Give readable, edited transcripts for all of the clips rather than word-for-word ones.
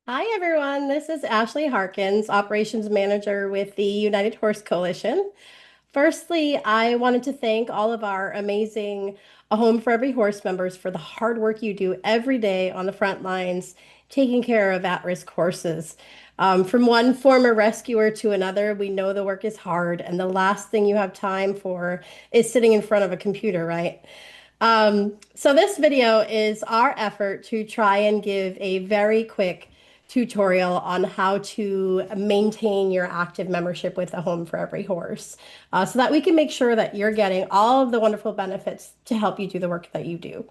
Hi, everyone. This is Ashley Harkins, Operations Manager with the United Horse Coalition. Firstly, I wanted to thank all of our amazing A Home for Every Horse members for the hard work you do every day on the front lines, taking care of at-risk horses. From one former rescuer to another, we know the work is hard, and the last thing you have time for is sitting in front of a computer, right? So this video is our effort to try and give a very quick tutorial on how to maintain your active membership with A Home for Every Horse, so that we can make sure that you're getting all of the wonderful benefits to help you do the work that you do.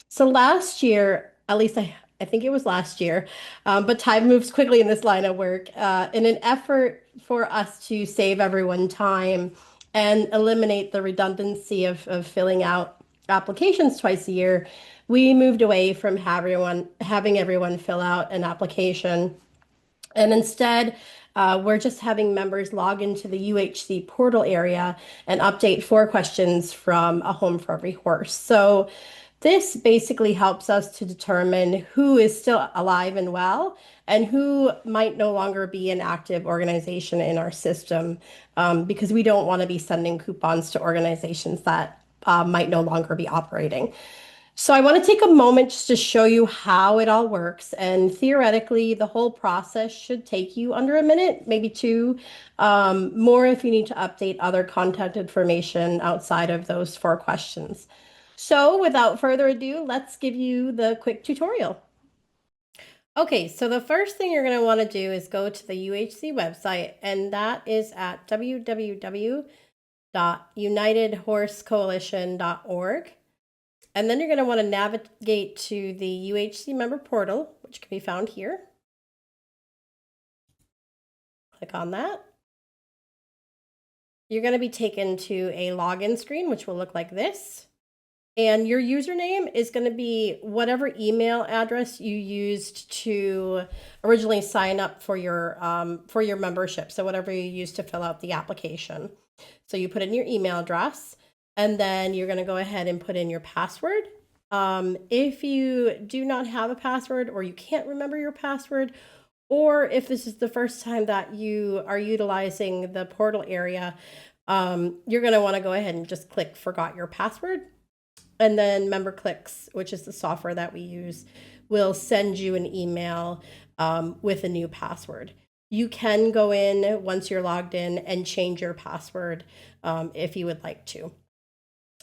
So last year, at least I think it was last year, but time moves quickly in this line of work. In an effort for us to save everyone time and eliminate the redundancy of filling out applications twice a year, we moved away from having everyone fill out an application. And instead, we're just having members log into the UHC portal area and update 4 questions from A Home for Every Horse. So this basically helps us to determine who is still alive and well and who might no longer be an active organization in our system, because we don't want to be sending coupons to organizations that might no longer be operating. So I want to take a moment just to show you how it all works. And theoretically, the whole process should take you under a minute, maybe two, more if you need to update other contact information outside of those 4 questions. So without further ado, let's give you the quick tutorial. Okay, so the first thing you're going to want to do is go to the UHC website, and that is at www.unitedhorsecoalition.org. And then you're going to want to navigate to the UHC Member Portal, which can be found here. Click on that. You're going to be taken to a login screen, which will look like this. And your username is going to be whatever email address you used to originally sign up for your membership. So whatever you used to fill out the application. So you put in your email address, and then you're going to go ahead and put in your password. If you do not have a password, or you can't remember your password, or if this is the first time that you are utilizing the portal area, you're going to want to go ahead and just click Forgot Your Password. And then MemberClicks, which is the software that we use, will send you an email with a new password. You can go in once you're logged in and change your password if you would like to.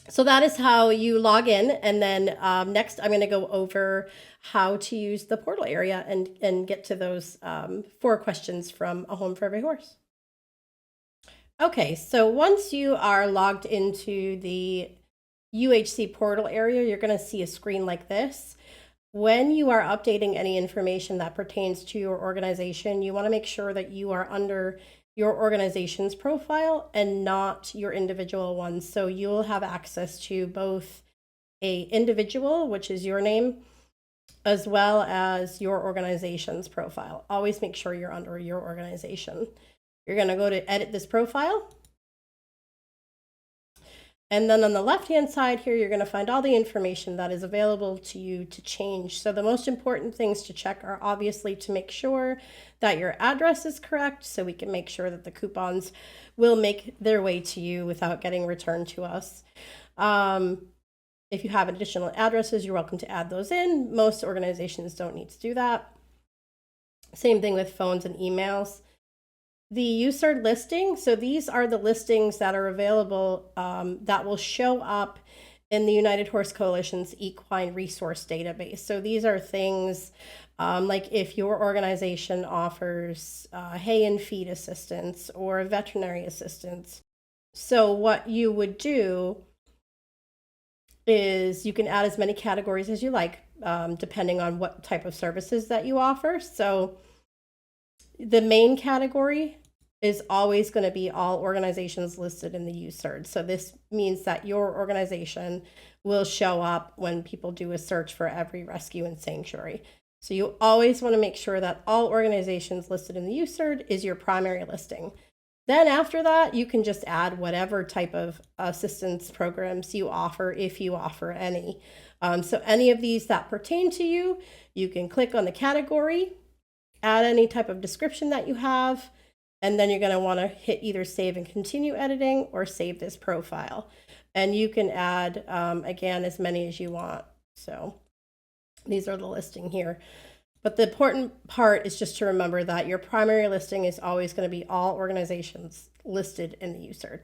So that is how you log in. And then next, I'm going to go over how to use the portal area and get to those 4 questions from A Home for Every Horse. Okay, so once you are logged into the UHC portal area, you're going to see a screen like this. When you are updating any information that pertains to your organization, you want to make sure that you are under your organization's profile and not your individual one. So you'll have access to both a individual, which is your name, as well as your organization's profile. Always make sure you're under your organization. You're going to go to edit this profile. And then on the left-hand side here, you're going to find all the information that is available to you to change. So the most important things to check are obviously to make sure that your address is correct, so we can make sure that the coupons will make their way to you without getting returned to us. If you have additional addresses, you're welcome to add those in. Most organizations don't need to do that. Same thing with phones and emails. The USERD listing, so these are the listings that are available that will show up in the United Horse Coalition's equine resource database. So these are things like if your organization offers hay and feed assistance or veterinary assistance. So what you would do is you can add as many categories as you like, depending on what type of services that you offer. So the main category is always going to be all organizations listed in the USERD. So this means that your organization will show up when people do a search for every rescue and sanctuary. So you always want to make sure that all organizations listed in the USERD is your primary listing. Then after that, you can just add whatever type of assistance programs you offer, if you offer any. So any of these that pertain to you, you can click on the category add any type of description that you have, and then you're going to want to hit either save and continue editing or save this profile. And you can add, again, as many as you want. So these are the listing here. But the important part is just to remember that your primary listing is always going to be all organizations listed in the USERD.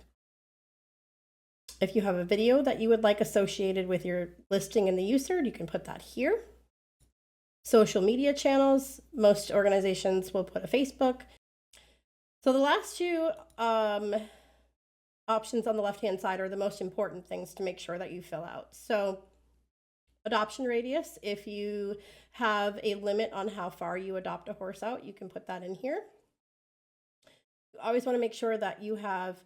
If you have a video that you would like associated with your listing in the USERD, you can put that here. Social media channels, most organizations will put a Facebook. So the last two options on the left-hand side are the most important things to make sure that you fill out. So adoption radius, if you have a limit on how far you adopt a horse out, you can put that in here. You always want to make sure that you have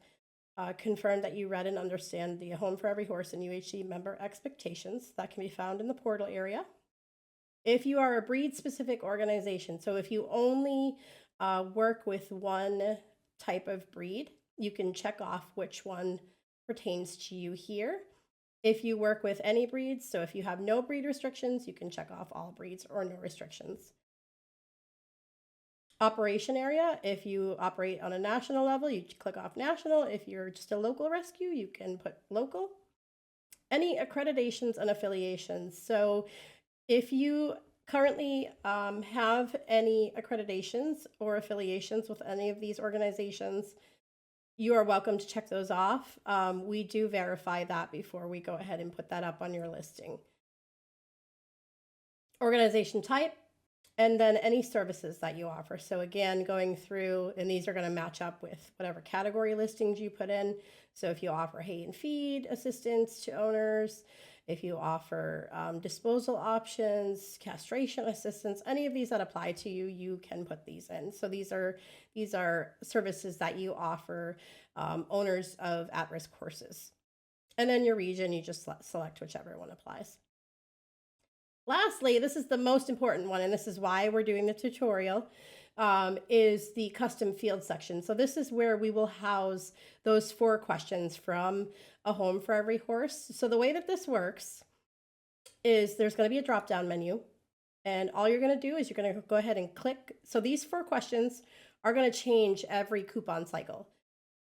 confirmed that you read and understand the Home for Every Horse and UHC member expectations. That can be found in the portal area. If you are a breed-specific organization, so if you only work with one type of breed, you can check off which one pertains to you here. If you work with any breeds, so if you have no breed restrictions, you can check off all breeds or no restrictions. Operation area, if you operate on a national level, you click off national. If you're just a local rescue, you can put local. Any accreditations and affiliations. So if you currently have any accreditations or affiliations with any of these organizations, you are welcome to check those off. We do verify that before we go ahead and put that up on your listing. Organization type, and then any services that you offer. So again, going through, and these are going to match up with whatever category listings you put in. So if you offer hay and feed assistance to owners, if you offer disposal options, castration assistance, any of these that apply to you, you can put these in. So these are services that you offer owners of at-risk horses. And then your region, you just select whichever one applies. Lastly, this is the most important one, and this is why we're doing the tutorial, is the custom field section. So this is where we will house those 4 questions from a Home for Every Horse. So the way that this works is there's going to be a drop-down menu, and all you're going to do is you're going to go ahead and click. So these 4 questions are going to change every coupon cycle.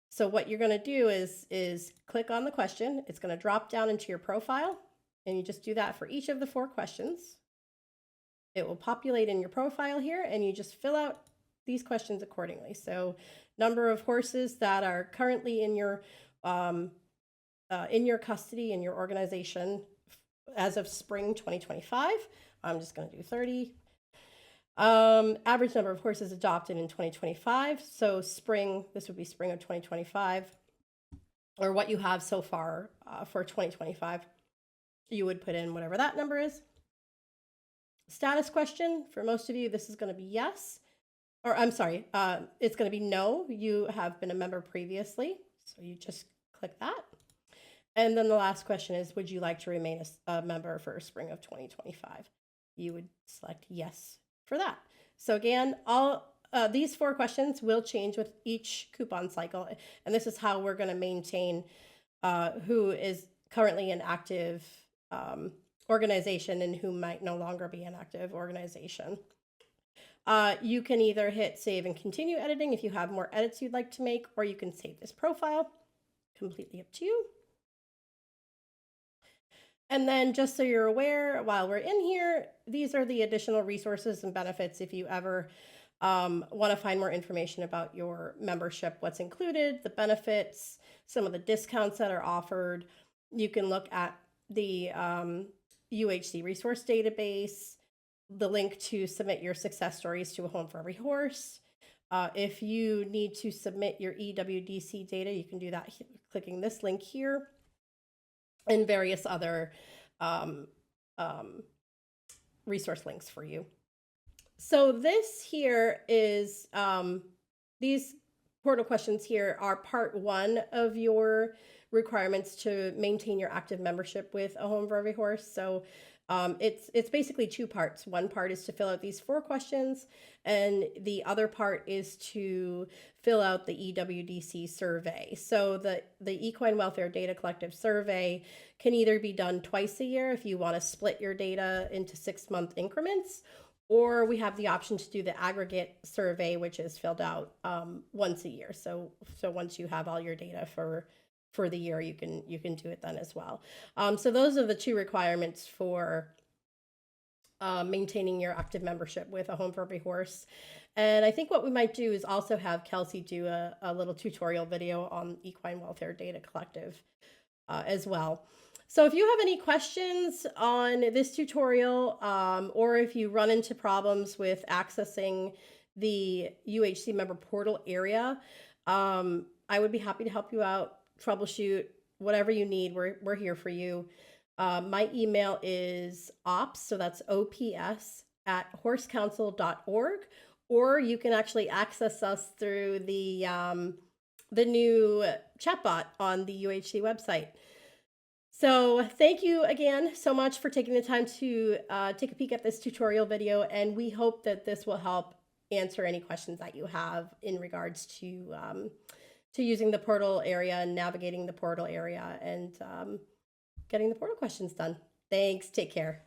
So what you're going to do is click on the question. It's going to drop down into your profile, and you just do that for each of the 4 questions. It will populate in your profile here, and you just fill out these questions accordingly. So number of horses that are currently in your custody in your organization as of spring 2025. I'm just going to do 30. Average number of horses adopted in 2025. So spring, this would be spring of 2025, or what you have so far for 2025. You would put in whatever that number is. Status question, for most of you, this is going to be yes, or I'm sorry, it's going to be no. You have been a member previously, so you just click that. And then the last question is, would you like to remain a member for spring of 2025? You would select yes for that. So again, all these 4 questions will change with each coupon cycle, and this is how we're going to maintain who is currently an active organization and who might no longer be an active organization. You can either hit save and continue editing if you have more edits you'd like to make, or you can save this profile. Completely up to you. And then just so you're aware, while we're in here, these are the additional resources and benefits if you ever want to find more information about your membership, what's included, the benefits, some of the discounts that are offered. You can look at the UHC resource database, the link to submit your success stories to a Home for Every Horse. If you need to submit your EWDC data, you can do that clicking this link here, and various other resource links for you. So this here is, these portal questions here are part 1 of your requirements to maintain your active membership with a Home for Every Horse. So it's basically 2 parts. One part is to fill out these 4 questions, and the other part is to fill out the EWDC survey. So the Equine Welfare Data Collective Survey can either be done twice a year if you want to split your data into 6-month increments, or we have the option to do the aggregate survey, which is filled out once a year. So once you have all your data for the year, you can do it then as well. So those are the two requirements for maintaining your active membership with A Home for Every Horse. And I think what we might do is also have Kelsey do a little tutorial video on Equine Welfare Data Collective as well. So if you have any questions on this tutorial, or if you run into problems with accessing the UHC Member Portal Area, I would be happy to help you out, troubleshoot, whatever you need. We're here for you. My email is ops, so that's OPS, @horsecouncil.org, or you can actually access us through the new chatbot on the UHC website. So thank you again so much for taking the time to take a peek at this tutorial video, and we hope that this will help answer any questions that you have in regards to using the portal area and navigating the portal area and getting the portal questions done. Thanks. Take care.